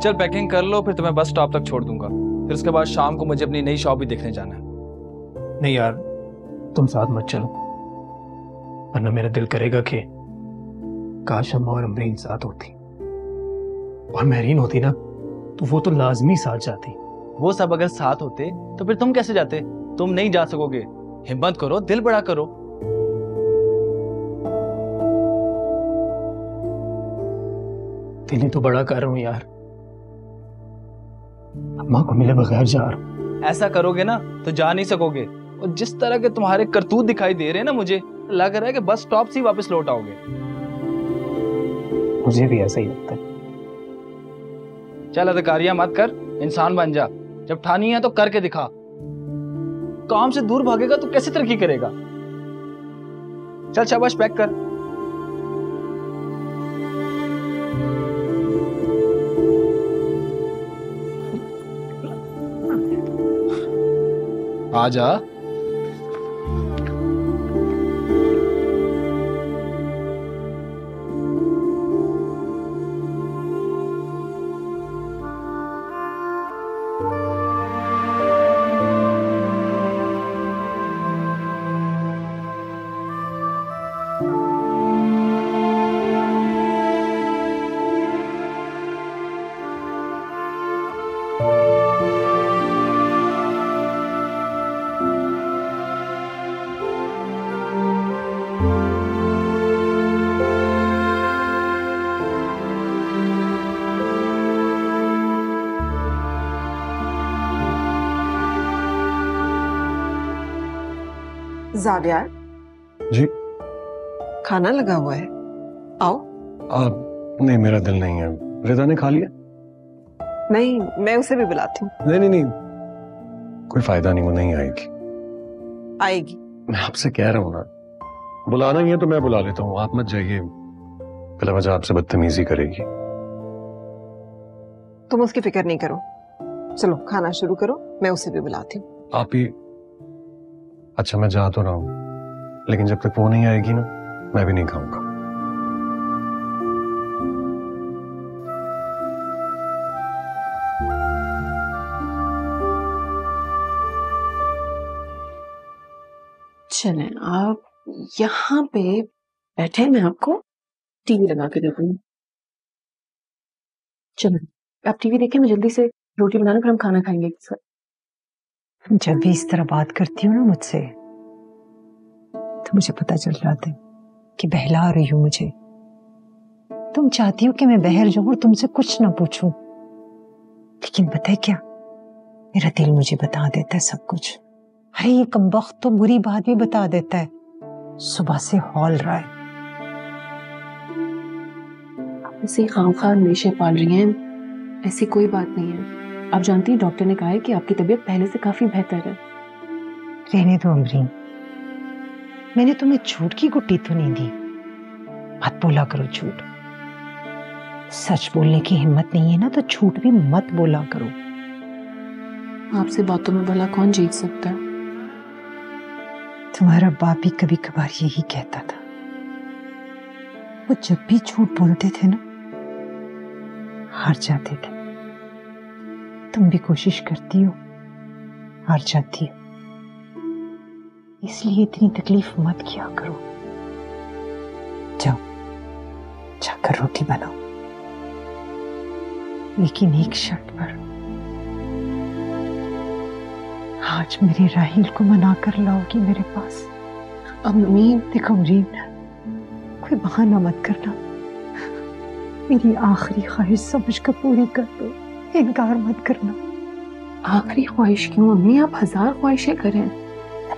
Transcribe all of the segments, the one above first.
चल पैकिंग कर लो, फिर तुम्हें बस स्टॉप तक छोड़ दूंगा। फिर उसके बाद शाम को मुझे अपनी नई शॉप भी देखने जाना है। नहीं यार, तुम साथ मत चलो, वरना मेरा दिल करेगा कि काश अम्मा और अमरीन साथ होती, और महरीन होती ना तो वो तो लाजमी साथ जाती। वो सब अगर साथ होते तो फिर तुम कैसे जाते? तुम नहीं जा सकोगे। हिम्मत करो, दिल बड़ा करो। दिल ही तो बड़ा कर रहा हूं यार, अम्मा को मिले बगैर जा रहा हूं। ऐसा करोगे ना तो जा नहीं सकोगे। और जिस तरह के तुम्हारे करतूत दिखाई दे रहे हैं ना, मुझे लग रहा है कि बस स्टॉप से ही वापस लौट आओगे। मुझे भी ऐसा ही लगता है। चल अधिकारियां मत कर, इंसान बन जा। जब ठानी है तो करके दिखा। काम से दूर भागेगा तो कैसे तरक्की करेगा? चल शाबाश, पैक कर। आजा। जावियार जी। खाना लगा हुआ है, आओ। नहीं, मेरा दिल नहीं है। रिदा ने खा लिया? नहीं, मैं उसे भी बुलाती हूँ। नहीं नहीं नहीं, कोई फायदा नहीं, वो नहीं आएगी। आएगी। मैं आपसे कह रहा हूँ ना, बुलाना ही है तो मैं बुला लेता हूँ, आप मत जाइए। बिला वजह आपसे बदतमीजी करेगी। तुम उसकी फिक्र नहीं करो, चलो खाना शुरू करो, मैं उसे भी बुलाती हूँ। आप ही। अच्छा, मैं जा तो रहा हूँ, लेकिन जब तक वो नहीं आएगी ना, मैं भी नहीं खाऊंगा। चलें, आप यहाँ पे बैठे, मैं आपको टीवी लगा के देती हूँ। चलें, आप टीवी देखें, मैं जल्दी से रोटी बनाना, फिर हम खाना खाएंगे एक साथ। जब भी इस तरह बात करती हूँ ना मुझसे, तो मुझे पता चल जाता है कि बहला रही हूँ मुझे। तुम चाहती हो कि मैं बहर जाऊं और तुमसे कुछ ना पूछूं, लेकिन पता है क्या, मेरा दिल मुझे बता देता है सब कुछ। अरे ये कमबख्त तो बुरी बात भी बता देता है, सुबह से हौल रहा है। आप ऐसे खामखा अंदेशे पाल रही हैं, ऐसी कोई बात नहीं है। आप जानती हैं, डॉक्टर ने कहा है कि आपकी तबीयत पहले से काफी बेहतर है। रहने दो अमरीन, मैंने तुम्हें झूठ की गुट्टी तो नहीं दी। मत बोला करो झूठ, सच बोलने की हिम्मत नहीं है ना तो झूठ भी मत बोला करो। आपसे बातों में भला कौन जीत सकता है? तुम्हारा बाप भी कभी कभार यही कहता था। वो जब भी झूठ बोलते थे ना, हार जाते थे। तुम भी कोशिश करती हो, हार जाती हो। इसलिए इतनी तकलीफ मत किया करो। जाओ, जाकर रोटी बनाओ, लेकिन एक शर्त पर। आज मेरे राहिल को मना कर लाओगी मेरे पास। अम्मी, देखो अमरीन, कोई बहाना मत करना। मेरी आखिरी ख्वाहिश समझकर पूरी कर दो, इनकार मत करना। आखिरी ख्वाहिश क्यों अम्मी, आप 1000 ख्वाहिशें करें।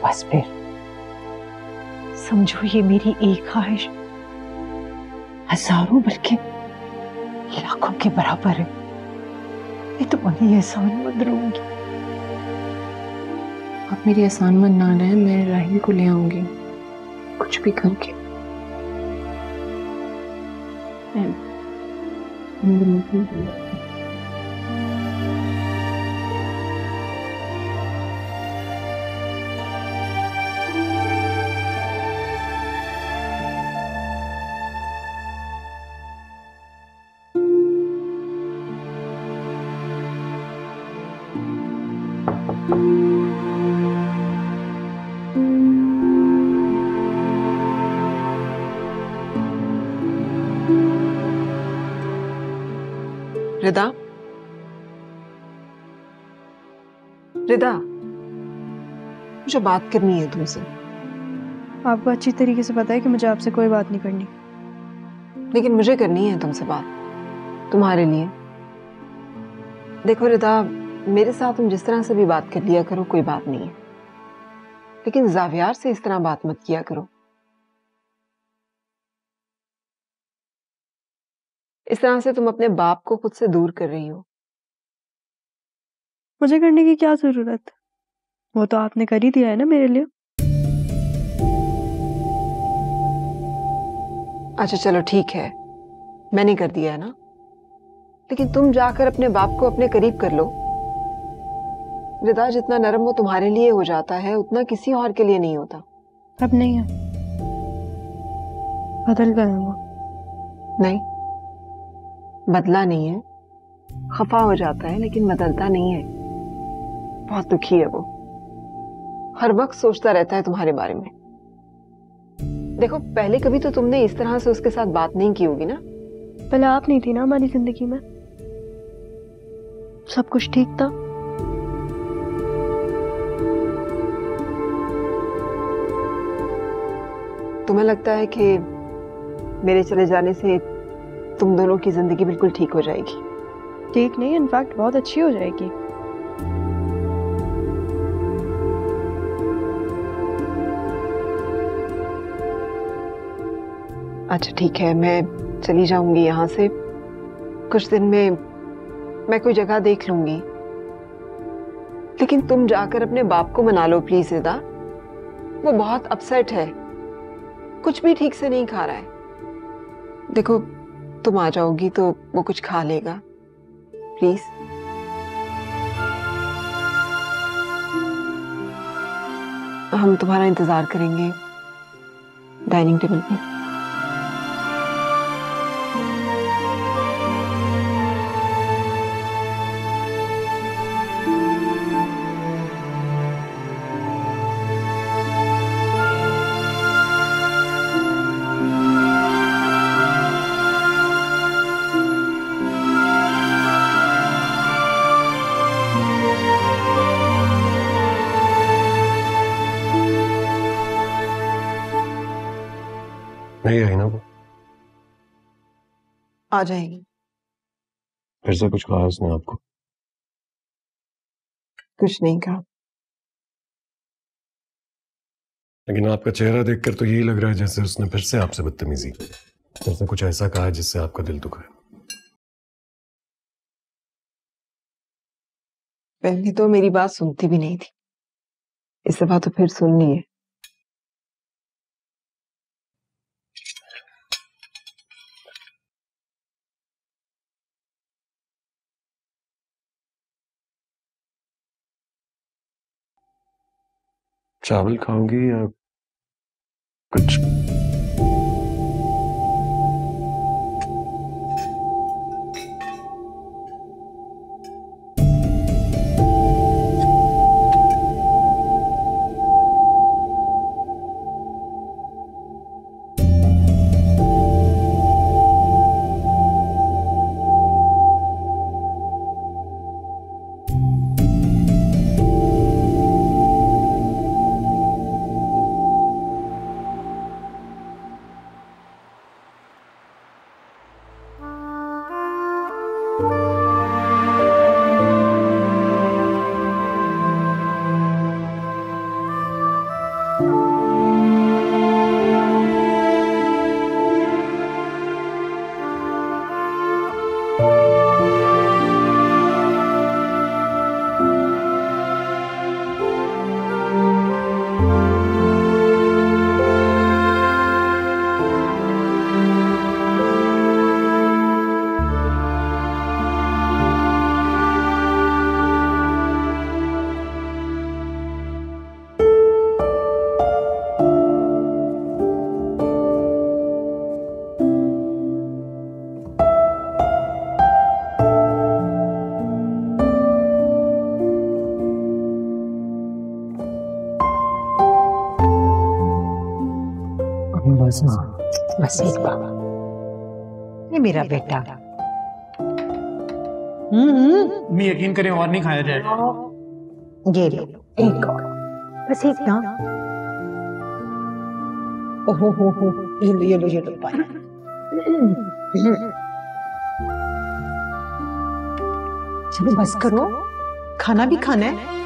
बस फिर समझो, ये मेरी एक ख्वाहिश हजारों बल्कि लाखों के बराबर है। मैं तुम्हारी एहसान मंद रहूंगी। आप मेरी एहसान मंद ना रहें, मैं राहिल को ले आऊंगी कुछ भी करके। रिदा, रिदा, मुझे बात करनी है तुमसे। आपको अच्छी तरीके से पता है कि मुझे आपसे कोई बात नहीं करनी। लेकिन मुझे करनी है तुमसे बात, तुम्हारे लिए। देखो रिदा, मेरे साथ तुम जिस तरह से भी बात कर लिया करो, कोई बात नहीं है, लेकिन जावियार से इस तरह बात मत किया करो। इस तरह से तुम अपने बाप को खुद से दूर कर रही हो। मुझे करने की क्या जरूरत? वो तो आपने कर ही दिया है ना मेरे लिए। अच्छा चलो ठीक है, मैंने कर दिया है ना, लेकिन तुम जाकर अपने बाप को अपने करीब कर लो। रिदा, जितना नरम वो तुम्हारे लिए हो जाता है उतना किसी और के लिए नहीं होता। अब नहीं है, बदल गए हैं वो। नहीं, बदला नहीं है, खफा हो जाता है लेकिन बदलता नहीं है। बहुत दुखी है वो, हर वक्त सोचता रहता है तुम्हारे बारे में। देखो, पहले कभी तो तुमने इस तरह से उसके साथ बात नहीं की होगी ना। पहले आप नहीं थी ना हमारी जिंदगी में, सब कुछ ठीक था। तुम्हें लगता है कि मेरे चले जाने से तुम दोनों की जिंदगी बिल्कुल ठीक हो जाएगी? ठीक नहीं, इनफैक्ट बहुत अच्छी हो जाएगी। अच्छा ठीक है, मैं चली जाऊंगी यहाँ से। कुछ दिन में मैं कोई जगह देख लूंगी, लेकिन तुम जाकर अपने बाप को मना लो प्लीज रिदा। वो बहुत अपसेट है, कुछ भी ठीक से नहीं खा रहा है। देखो, तुम आ जाओगी तो वो कुछ खा लेगा, प्लीज। हम तुम्हारा इंतजार करेंगे डाइनिंग टेबल पे। नहीं आई ना वो? आ जाएगी। फिर से कुछ कहा उसने आपको? कुछ नहीं कहा। लेकिन आपका चेहरा देखकर तो यही लग रहा है जैसे उसने फिर से आपसे बदतमीजी की, फिर से कुछ ऐसा कहा जिससे आपका दिल दुखा है। पहले तो मेरी बात सुनती भी नहीं थी, इस दफा तो फिर सुन ली है। चावल खाओगी या कुछ? रोज माँ, बस एक बाबा, ये मेरा बेटा। मैं यकीन करें और नहीं खाया जाएगा। ये लो एक और, बस एक ना। ओहो हो, ये लो पानी। चलो बस करो, खाना भी खाना है।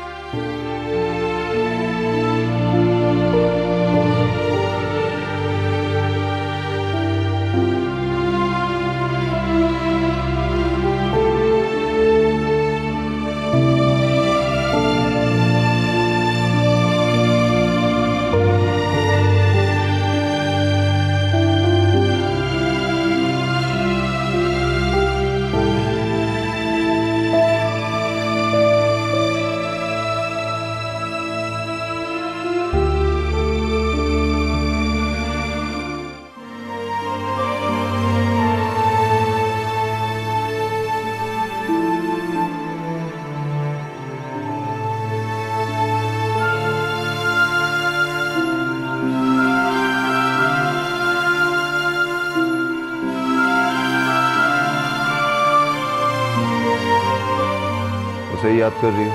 उसे याद कर रही हूँ?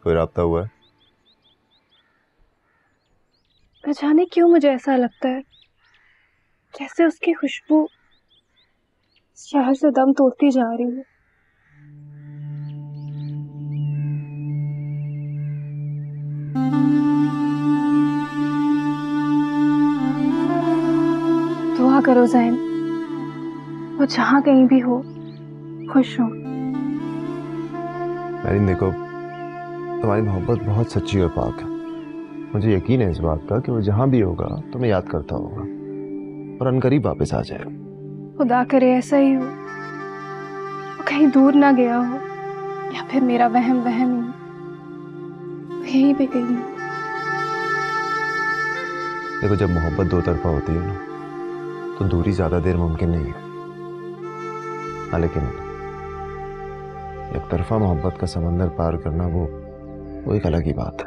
कोई राब्ता हुआ है? न जाने क्यों मुझे ऐसा लगता है जैसे उसकी खुशबू शहर से दम तोड़ती जा रही है। दुआ करो ज़ैन, वो जहाँ कहीं भी हो खुश हो। मैरिन देखो, तुम्हारी मोहब्बत बहुत सच्ची और पाक है। मुझे यकीन है इस बात का कि वो जहाँ भी होगा तुम्हें याद करता होगा और अनकरीब वापस आ जाएगा। खुदा करे ऐसा ही हो, वो कहीं दूर ना गया हो, या फिर मेरा वहम ही हो, यहीं पे कहीं। देखो, जब मोहब्बत दो तरफा होती है ना, तो दूरी ज्यादा देर मुमकिन नहीं है। हाँ, लेकिन एक तरफा मोहब्बत का समंदर पार करना वो एक अलग ही बात है।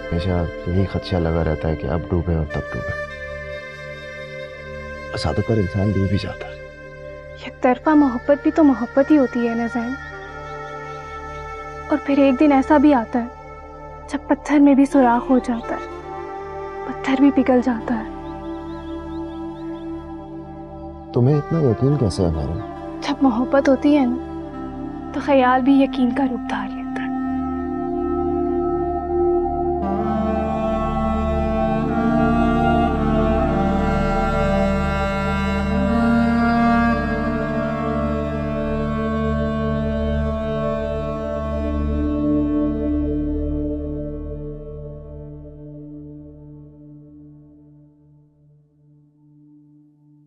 हमेशा यही खदशा लगा रहता है कि अब डूबे और तब डूबे। सादों पर इंसान डूब भी जाता है। एक तरफा मोहब्बत भी तो मोहब्बत ही होती है ना ज़ैन। और फिर एक दिन ऐसा भी आता है जब पत्थर में भी सुराख हो जाता है, पत्थर भी पिघल जाता है। तुम्हें इतना यकीन कैसे है मैरिन? जब मोहब्बत होती है ना, तो ख्याल भी यकीन का रूप धार लेता है।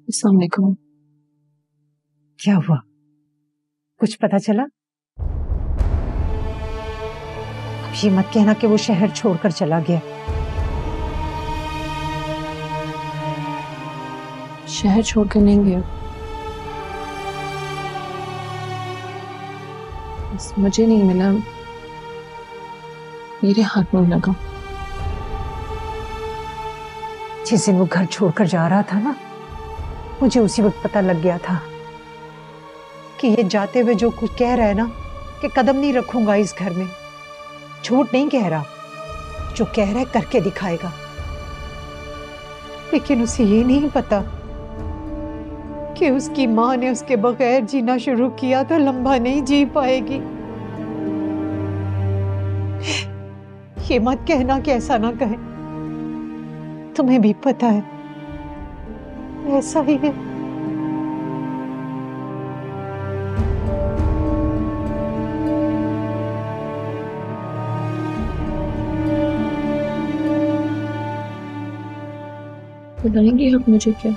अस्सलाम वालेकुम। क्या हुआ, कुछ पता चला? अब ये मत कहना कि वो शहर छोड़कर चला गया। शहर छोड़कर नहीं गया, बस मुझे नहीं मिला, मेरे हाथ में लगा। जिस दिन वो घर छोड़कर जा रहा था ना, मुझे उसी वक्त पता लग गया था कि ये जाते हुए जो कुछ कह रहा है ना, कि कदम नहीं रखूंगा इस घर में, झूठ नहीं कह रहा, जो कह रहा है करके दिखाएगा। लेकिन उसे ये नहीं पता कि उसकी माँ ने उसके बगैर जीना शुरू किया तो लंबा नहीं जी पाएगी। ये मत कहना कि ऐसा ना कहे, तुम्हें भी पता है ऐसा ही है। बुलाएंगे आप मुझे क्या?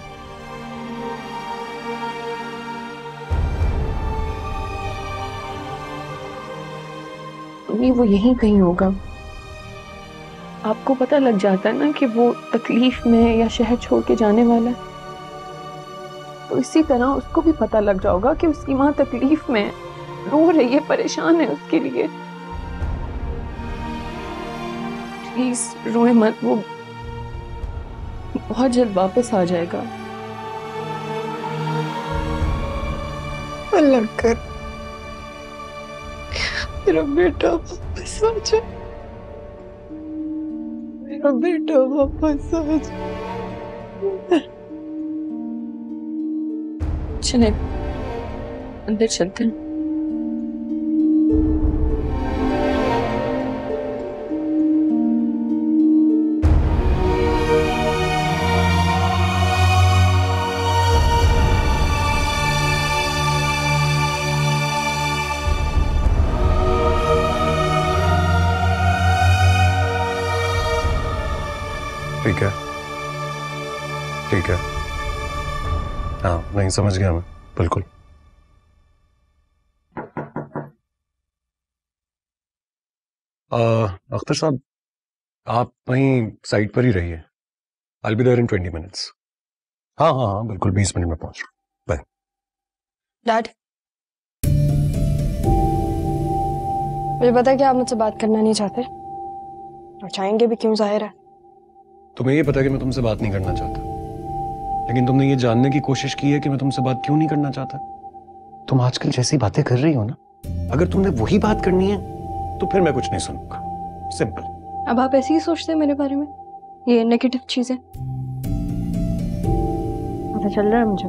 नहीं, वो यहीं कहीं होगा। आपको पता लग जाता है ना कि वो तकलीफ में या शहर छोड़ के जाने वाला है, तो इसी तरह उसको भी पता लग जाएगा कि उसकी माँ तकलीफ में है, रो रही है, परेशान है उसके लिए। प्लीज रोए मत, वो बहुत जल्द वापस आ जाएगा। अल्लाह कर मेरा बेटा वापस आ जाए, मेरा बेटा वापस आ जाए। चले अंदर चलते हैं। ठीक है, ठीक है, हाँ नहीं समझ गया मैं, बिल्कुल। अख्तर साहब, आप वहीं साइड पर ही रहिए। I'll be there in 20 minutes. हाँ हाँ हाँ बिल्कुल, 20 मिनट में पहुंच रहा हूँ। बाय। डैड, मुझे पता है कि आप मुझसे बात करना नहीं चाहते और चाहेंगे भी क्यों, जाहिर है। तुम्हें ये पता है कि मैं तुमसे बात नहीं करना चाहता, लेकिन तुमने ये जानने की कोशिश की है कि मैं तुमसे बात क्यों नहीं करना चाहता। तुम आजकल जैसी बातें कर रही हो ना, अगर तुमने वही बात करनी है तो फिर मैं कुछ नहीं सुनूंगा। सिंपल। अब आप ऐसे ही सोचते हैं मेरे बारे में, ये नेगेटिव चीजें पता चल रहा है मुझे।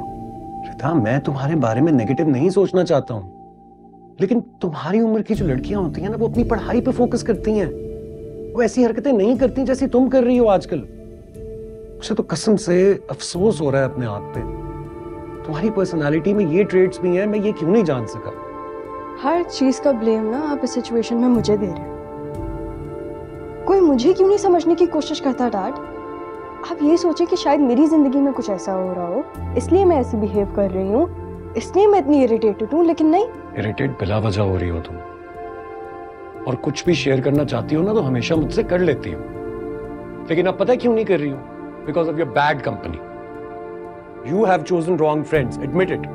रिता, मैं तुम्हारे बारे में नेगेटिव नहीं सोचना चाहता हूँ, लेकिन तुम्हारी उम्र की जो लड़कियां होती हैं ना, वो अपनी पढ़ाई पे फोकस करती हैं, वो ऐसी हरकतें नहीं करती जैसी तुम कर रही हो आजकल। मुझे तो कसम से अफसोस हो रहा है अपने आप पे। तुम्हारी पर्सनालिटी में ये ट्रेड्स भी हैं, मैं ये क्यों नहीं जान सका। हर चीज का ब्लेम ना आप इस सिचुएशन में मुझे दे रहे हैं। कोई मुझे क्यों नहीं समझने की कोशिश करता डैड। आप ये सोचें कि शायद मेरी जिंदगी में कुछ ऐसा हो रहा हो, इसलिए मैं ऐसी बिहेव कर रही हूँ, इसलिए मैं इतनी इरिटेटेड हूँ, लेकिन नहीं। इरिटेट बिला वजह हो रही हो तुम, और कुछ भी शेयर करना चाहती हो ना तो हमेशा मुझसे कर लेती हो, लेकिन अब पता है क्यों नहीं कर रही हो? Because of your bad company. You have chosen wrong friends, admit it.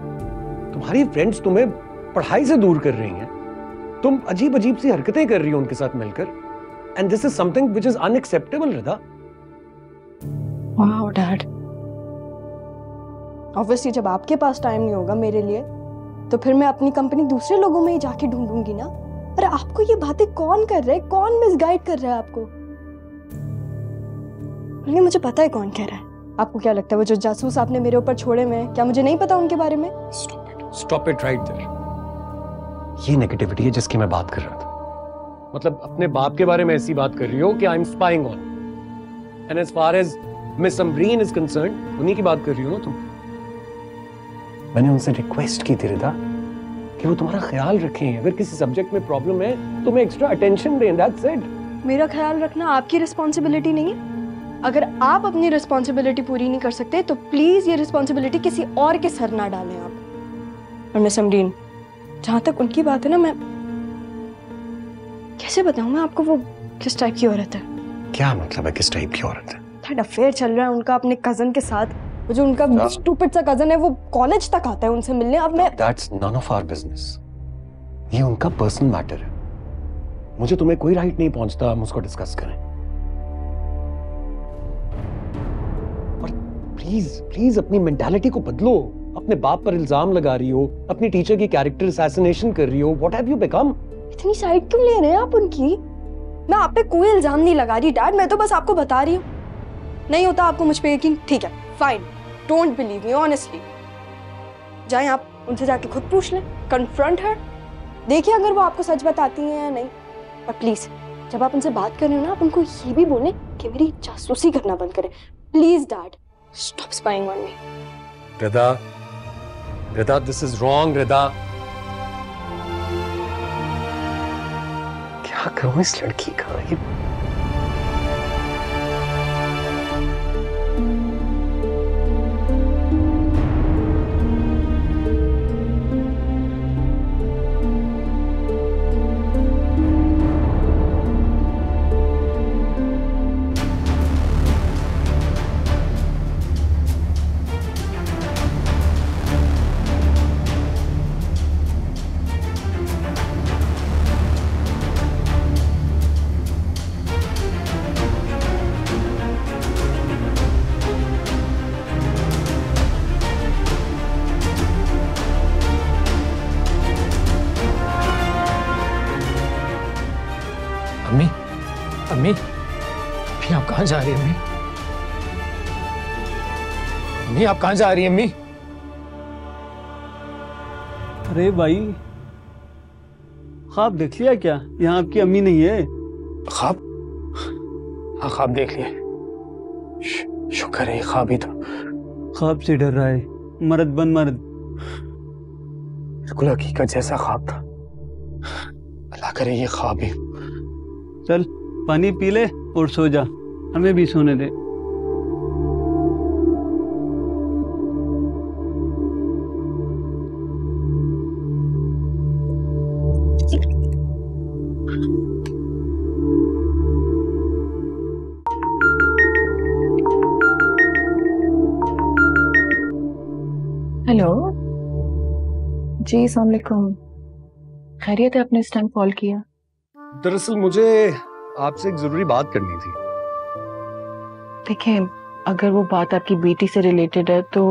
तुम्हारी फ्रेंड्स तुम्हें पढ़ाई से दूर कर रही हैं, तुम अजीब अजीब सी हरकतें कर रही हो उनके साथ मिलकर, and this is something which is unacceptable. Rida, wow dad, obviously जब आपके पास टाइम नहीं होगा मेरे लिए, तो फिर मैं अपनी कंपनी दूसरे लोगों में ही जाके ढूंढूंगी ना। अरे आपको ये बातें कौन कर रहा है, कौन मिसगाइड कर रहा है आपको? नहीं, मुझे पता है कौन कह रहा है। आपको क्या लगता है वो जो जासूस आपने मेरे ऊपर छोड़े हुए हैं, क्या मुझे नहीं पता उनके बारे में? Stop it right there. ये नेगेटिविटी है जिसकी मैं बात कर रहा था। मतलब अपने बाप के बारे में ऐसी बात कर रही हो कि I am spying on, and as far as Miss Ambreen is concerned, उन्हीं की बात कर रही हो ना तुम। मैंने उनसे रिक्वेस्ट की थी रिदा कि वो तुम्हारा ख्याल रखें, अगर किसी सब्जेक्ट में प्रॉब्लम है तुम्हें एक्स्ट्रा अटेंशन दें, दैट्स इट। मेरा ख्याल रखना आपकी रिस्पॉन्सिबिलिटी नहीं है। अगर आप अपनी रिस्पॉन्सिबिलिटी पूरी नहीं कर सकते तो प्लीज ये रिस्पॉन्सिबिलिटी किसी और के सर ना डालें आप। और मिस अम्ब्रीन, जहां तक उनकी बात है ना, मैं कैसे बताऊं मैं आपको वो किस टाइप की औरत है? क्या मतलब है किस टाइप की औरत है? थर्ड अफेयर चल रहा है उनका अपने कजन के साथ। वो जो उनका स्टूपिड सा कजन है वो कॉलेज तक आता है उनसे मिलने। अब मैं that's none of our business. ये उनका पर्सनल मैटर है, मुझे तुम्हें कोई राइट नहीं पहुंचता हम उसको डिस्कस करें। और प्लीज प्लीज अपनी मेंटालिटी को बदलो। अपने बाप पर इल्जाम लगा रही हो, अपनी टीचर की कैरेक्टर असैसिनेशन कर रही हो। What have you become? इतनी साइड क्यों ले रहे हैं आप उनकी? मैं आप पे कोई इल्जाम नहीं लगा रही डैड, मैं तो बस आपको बता रही हूँ। नहीं होता आपको मुझ पे यकीन, ठीक है, fine, don't believe me honestly. जाएं आप उनसे जाके खुद पूछ लें, कन्फ्रंट हर, देखिए अगर वो आपको सच बताती हैं या नहीं। और प्लीज जब आप उनसे बात कर रहे हो ना, आप उनको ये भी बोलें कि मेरी जासूसी करना बंद करें। Please dad, stop spying on me. Rida, Rida, this is wrong. Rida, क्या करूं इस लड़की का? ये कहाँ जा रही है अम्मी? अम्मी आप कहाँ जा रही है अम्मी? अरे भाई, ख्वाब देख लिया क्या? यहाँ आपकी अम्मी नहीं है। ख्वाब? हाँ ख्वाब देख लिया। शुक्र है ख्वाब ही था। ख्वाब से डर रहा है, मर्द बन मर्द। बिल्कुल हकीकत जैसा ख्वाब था। अल्लाह करे ये ख्वाब ही। चल पानी पी ले और सो जा, हमें भी सोने दे। हेलो जी, अस्सलाम वालेकुम। खैरियत है? आपने इस टाइम कॉल किया? दरअसल मुझे आपसे एक जरूरी बात करनी थी। देखें, अगर वो बात आपकी बेटी से रिलेटेड है तो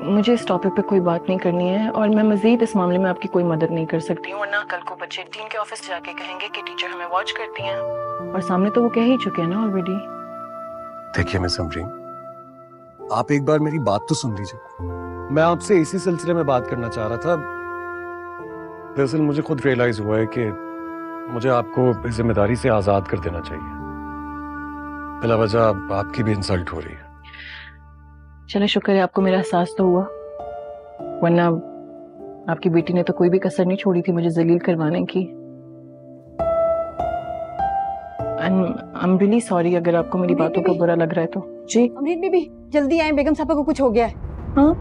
मुझे इस टॉपिक पे कोई बात नहीं करनी है, और मैं मजीद इस मामले में आपकी कोई मदद नहीं कर सकती हूँ, वरना कल को बच्चे डीन के ऑफिस जाके कहेंगे कि टीचर हमें वॉच करती हैं, और सामने तो वो कह ही चुके हैं ना ऑलरेडी। देखिए मिस अमरीन, आप एक बार मेरी बात तो सुन लीजिए। मैं आपसे इसी सिलसिले में बात करना चाह रहा था। दरअसल मुझे खुद रियलाइज हुआ है कि मुझे आपको इस जिम्मेदारी से आजाद कर देना चाहिए। बिला वजह आपकी भी इंसल्ट हो रही है। चलो शुक्र है आपको मेरा एहसास तो हुआ, वरना आपकी बेटी ने तो कोई भी कसर नहीं छोड़ी थी मुझे जलील करवाने की। आई एम रियली सॉरी अगर आपको मेरी बातों का बुरा लग रहा है तो। जी अमरीन बीबी, जल्दी आए, बेगम साहब को कुछ हो गया है। हाँ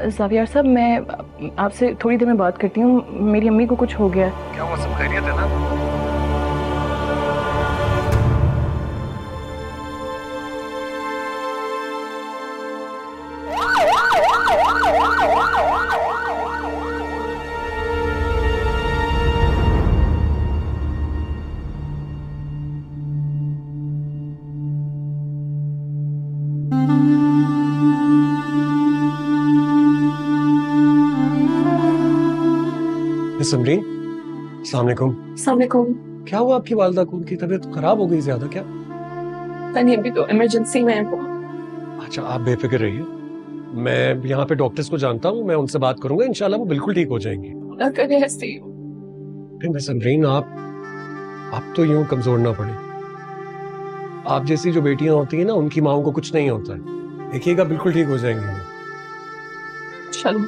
ज़ावियार साहब, मैं आपसे थोड़ी देर में बात करती हूँ, मेरी अम्मी को कुछ हो गया है। क्या हुआ? सब खैरियत है ना? मिस अमरीन, अस्सलाम वालेकुम। अस्सलाम वालेकुम। क्या हुआ आपकी वालिदा को? उनकी तबीयत खराब हो गई ज्यादा क्या? नहीं, अभी तो इमरजेंसी में है वो। अच्छा, आप बेफिक्र रहिए, मैं यहाँ पे डॉक्टर्स को जानता हूँ, मैं उनसे बात करूंगा, इंशाल्लाह वो बिल्कुल ठीक हो जाएंगी। ना करे ऐसे। मिस अमरीन, आप तो यूं कमजोर ना पड़े। आप जैसी जो बेटियां होती हैं ना, उनकी माओं को कुछ नहीं होता है। देखिएगा बिल्कुल ठीक हो जाएंगे। चलो,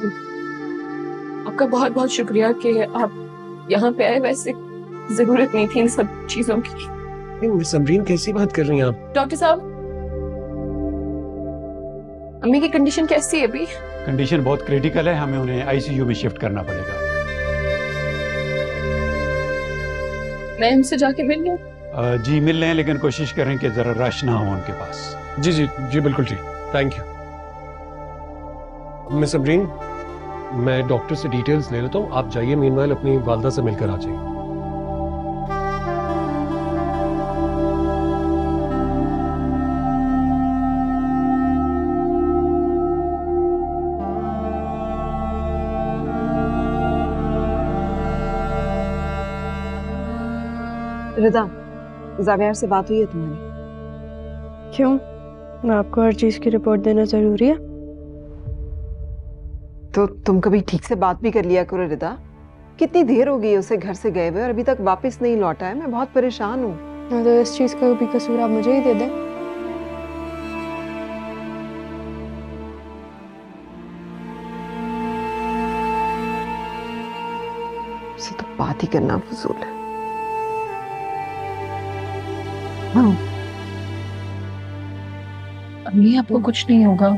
आपका बहुत बहुत शुक्रिया कि आप यहाँ पे आए, वैसे जरूरत नहीं थी इन सब चीजों की। मिस अमरीन, कैसी बात कर रही हैं आप? डॉक्टर साहब, अम्मी की कंडीशन कैसी है अभी? कंडीशन बहुत क्रिटिकल है, हमें उन्हें आईसीयू में शिफ्ट करना पड़ेगा। मैं उनसे जाके मिल लूं? जी मिल लें, लेकिन कोशिश करें कि जरा रश ना हो उनके पास। जी जी जी बिल्कुल ठीक, थैंक यू। मिस अमरीन, मैं डॉक्टर से डिटेल्स ले लेता हूँ, आप जाइए, मीनवाइल अपनी वालिदा से मिलकर आ जाइए। रिदा, ज़ावियार से बात हुई है तुम्हारी? क्यों? मैं आपको हर चीज की रिपोर्ट देना जरूरी है? तो तुम कभी ठीक से बात भी कर लिया करो रिदा। कितनी देर हो गई उसे घर से गए हुए और अभी तक वापस नहीं लौटा है। मैं बहुत परेशान हूँ। तो इस चीज का भी कसूर आप मुझे ही दे दें। उसे तो बात ही करना फजूल है। अम्मी, आपको कुछ नहीं होगा,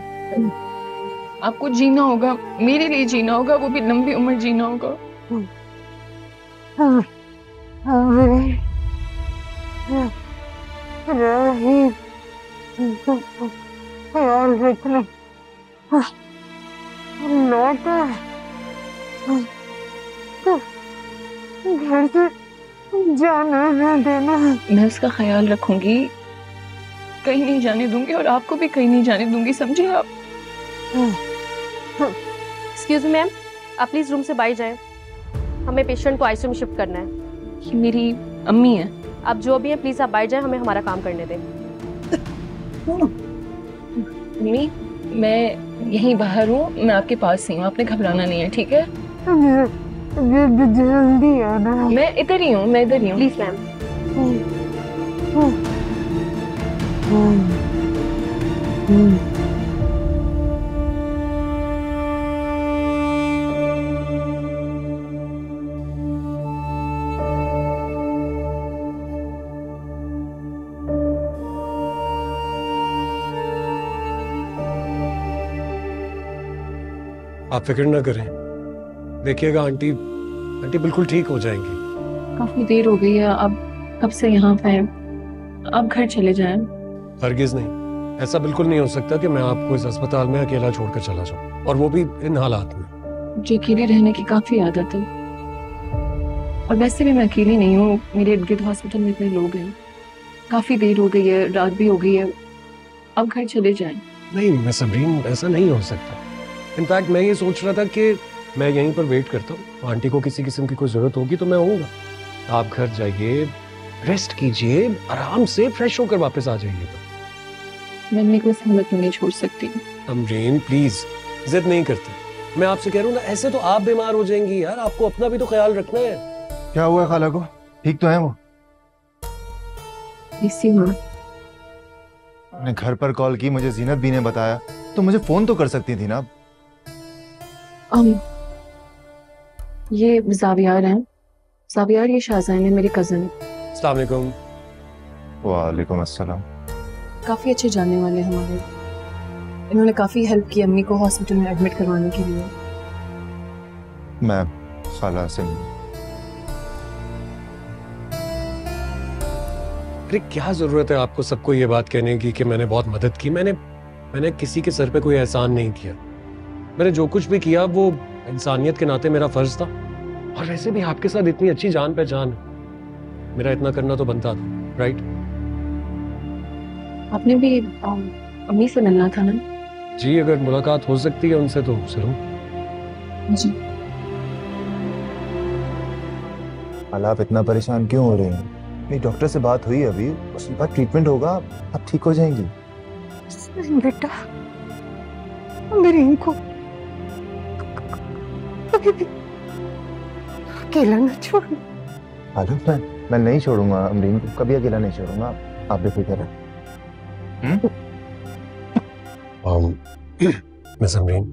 आपको जीना होगा, मेरे लिए जीना होगा, वो भी लंबी उम्र जीना होगा। ख्याल रखना, लौटा घर से जाने न देना। मैं उसका ख्याल रखूंगी, कहीं नहीं जाने दूंगी, और आपको भी कहीं नहीं जाने दूंगी, समझे आप? एक्सक्यूज मी मैम, आप प्लीज रूम से बाहर जाएं, हमें पेशेंट को आईसीयू में शिफ्ट करना है। ये मेरी अम्मी है, आप जो भी हैं प्लीज आप बैठ जाएं, हमें हमारा काम करने दें। मम्मी मैं यहीं बाहर हूँ, मैं आपके पास ही हूँ, आपने घबराना नहीं है, ठीक है? जल्दी आना। मैं इधर ही हूँ, मैं इधर ही हूँ। Please ma'am. आप फिक्र ना करें, देखिएगा आंटी बिल्कुल ठीक हो जाएंगी। काफी देर हो गई है, अब कब से यहाँ पे हैं? आप घर चले जाएं। हरगिज नहीं, ऐसा बिल्कुल नहीं हो सकता कि मैं आपको इस अस्पताल में अकेला छोड़कर चला जाऊं, और वो भी इन हालात में। मुझे अकेले रहने की काफी आदत है, और वैसे भी मैं अकेली नहीं हूँ, मेरे इर्द गिर्द हॉस्पिटल में इतने लोग हैं। काफी देर हो गई है, रात भी हो गई है, अब घर चले जाएं। नहीं मिस समरीन, ऐसा नहीं हो सकता। इनफैक्ट मैं ये सोच रहा था कि मैं यहीं पर वेट करता हूँ, आंटी को किसी किस्म की कोई जरूरत होगी तो मैं होऊंगा। आप घर जाइए, रेस्ट कीजिए, आराम से फ्रेश होकर वापस आ जाइएगा। मैं मम्मी को इस हालत में नहीं छोड़ सकती। समरीन प्लीज जिद नहीं करते, मैं आपसे कह रहा हूँ ना, ऐसे तो आप बीमार हो जाएंगी यार, आपको अपना भी तो ख्याल रखना है। क्या हुआ खाला को? ठीक तो है वो? इसी में मैंने घर पर कॉल की, मुझे जीनत भी ने बताया, तो मुझे फोन तो कर सकती थी ना। ये जावियार हैं। जावियार ये शाहजहान है, मेरे कजन। अस्सलाम वालेकुम। वालेकुम अस्सलाम। काफी अच्छे जानने वाले हमारे, इन्होंने काफी हेल्प की अम्मी को हॉस्पिटल में एडमिट करवाने के लिए। मैं खाला से अरे क्या जरूरत है आपको सबको ये बात कहने की कि मैंने बहुत मदद की? मैंने किसी के सर पे कोई एहसान नहीं किया। मैंने जो कुछ भी किया वो इंसानियत के नाते मेरा फर्ज था, और वैसे भी आपके साथ इतनी अच्छी जान पहचान है, मेरा इतना करना तो बनता था, राइट? आपने भी अम्मी से मिलना था ना? जी, अगर मुलाकात हो सकती है उनसे तो जरूर। जी। आप इतना परेशान क्यों हो रहे हैं? मेरी डॉक्टर से बात हुई अभी, उसके बाद ट्रीटमेंट होगा, आप ठीक हो जाएंगी। बेटा मेरी इनको कभी भी अकेला न छोड़। मैं नहीं छोड़ूंगा अमरीन को, कभी अकेला नहीं छोड़ूंगा, आप बेफिक्र रहें। मिस अमरीन,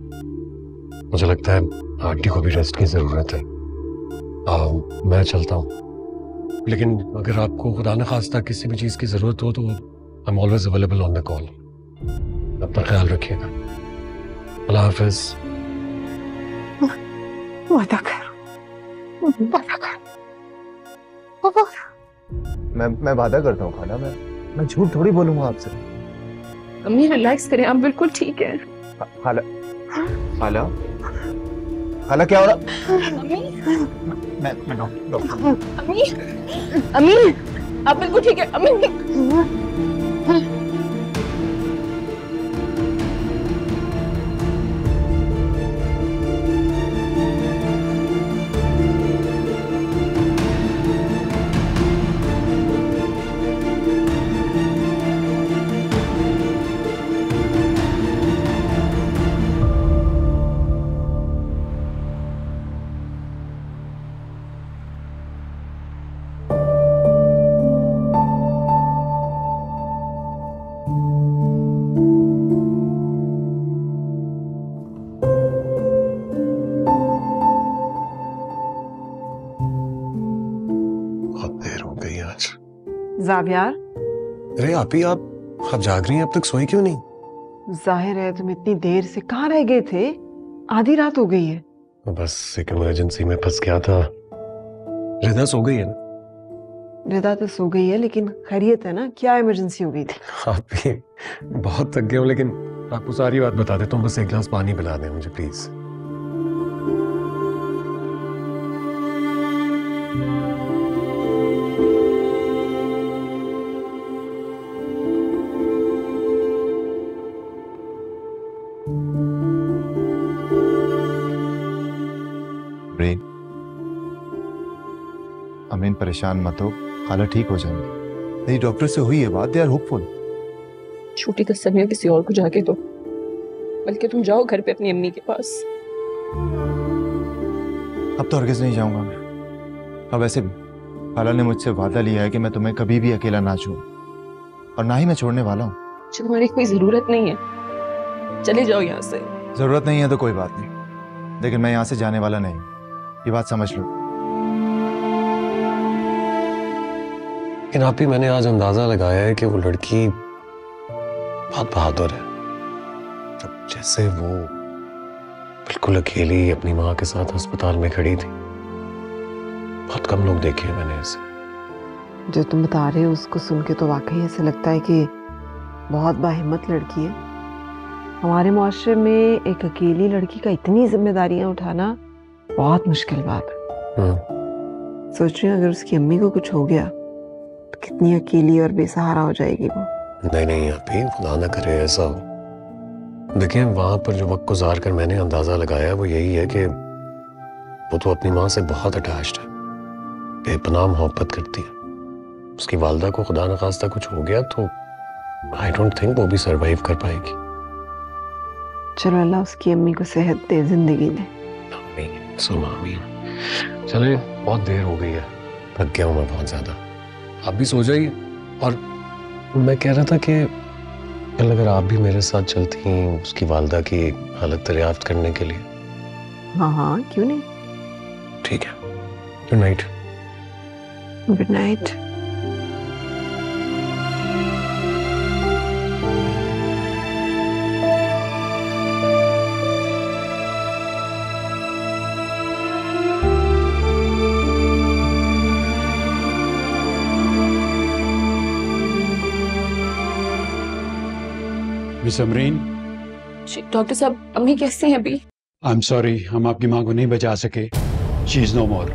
मुझे लगता है आंटी को भी रेस्ट की जरूरत है। मैं चलता हूँ, लेकिन अगर आपको खुदा न खास्ता किसी भी चीज की जरूरत हो तो I am always available on the call. अपना ख्याल रखिएगा। अल्लाह हाफिज। वादा कर, वादा कर। मैं वादा करता हूँ खाला, मैं झूठ थोड़ी बोलूंगा आपसे। अम्मी रिलैक्स करें, आप बिल्कुल ठीक है। खाला खाला खाला क्या हो रहा? अम्मी मैं डॉक्टर। अम्मी अम्मी आप बिल्कुल ठीक है अम्मी। जावियार, अरे आप जाग रही हैं, अब तक सोई क्यों नहीं? जाहिर है तुम इतनी देर से कहाँ रह गए थे? आधी रात हो गई है। बस एक इमरजेंसी में फंस गया था। रिदा सो गई है ना? रिदा तो सो गई है, लेकिन खैरियत है ना? क्या इमरजेंसी हो गई थी? आप भी बहुत थक गए हो, लेकिन आपको सारी बात बता देता हूँ, बस एक गिलास पानी पिला दें मुझे प्लीज। अमीन परेशान मत हो, खाला ठीक हो जाएंगे। मेरी डॉक्टर से हुई है बात, दे आर होपफुल। छोटी तसल्लियां किसी और को जाके दो, बल्कि तुम जाओ घर पे अपनी अम्मी के पास। अब तो हरगिज़ नहीं जाऊंगा मैं। अब वैसे भी खाला ने मुझसे वादा लिया है कि मैं तुम्हें कभी भी अकेला ना छोड़ूं, और ना ही मैं छोड़ने वाला हूँ। तुम्हारी कोई जरूरत नहीं है, चले जाओ यहाँ से। जरूरत नहीं है तो कोई बात नहीं, लेकिन मैं यहाँ से जाने वाला नहीं, ये बात समझ लो। लेकिन आप ही, मैंने आज अंदाजा लगाया है कि वो लड़की बहुत बहादुर है। जब जैसे वो बिल्कुल अकेली अपनी माँ के साथ अस्पताल में खड़ी थी, बहुत कम लोग देखे हैं मैंने ऐसे। जो तुम बता रहे हो उसको सुन के तो वाकई ऐसे लगता है कि बहुत बाहिम्मत लड़की है। हमारे मुआशरे में एक अकेली लड़की का इतनी जिम्मेदारियां उठाना बहुत मुश्किल बात है। सोच रही हूँ अगर उसकी अम्मी को कुछ हो गया तो कितनी अकेली और बेसहारा हो जाएगी वो। नहीं आप ही, खुदा ना करे ऐसा हो। देखिए, वहां पर जो वक्त गुजार कर मैंने अंदाजा लगाया वो यही है कि वो तो अपनी माँ से बहुत अटैच्ड है, बेपनाह मोहब्बत करती है। उसकी वालदा को खुदा न खास्ता कुछ हो गया तो आई डोंट थिंक वो भी सरवाइव कर पाएगी। चलो अल्लाह उसकी अम्मी को सेहत दे, जिंदगी दे। चले, बहुत देर हो गई है, थक गया हूँ मैं बहुत ज्यादा। आप भी सो जाइए। और मैं कह रहा था कि कल अगर आप भी मेरे साथ चलती हैं उसकी वालदा की हालत दरियाफ्त करने के लिए। हाँ, क्यों नहीं। ठीक है, good night. Good night. Miss Amreen. Doctor साहब, अम्मी कैसे हैं अभी? आई एम सॉरी, हम आपकी माँ को नहीं बचा सके। She is no more.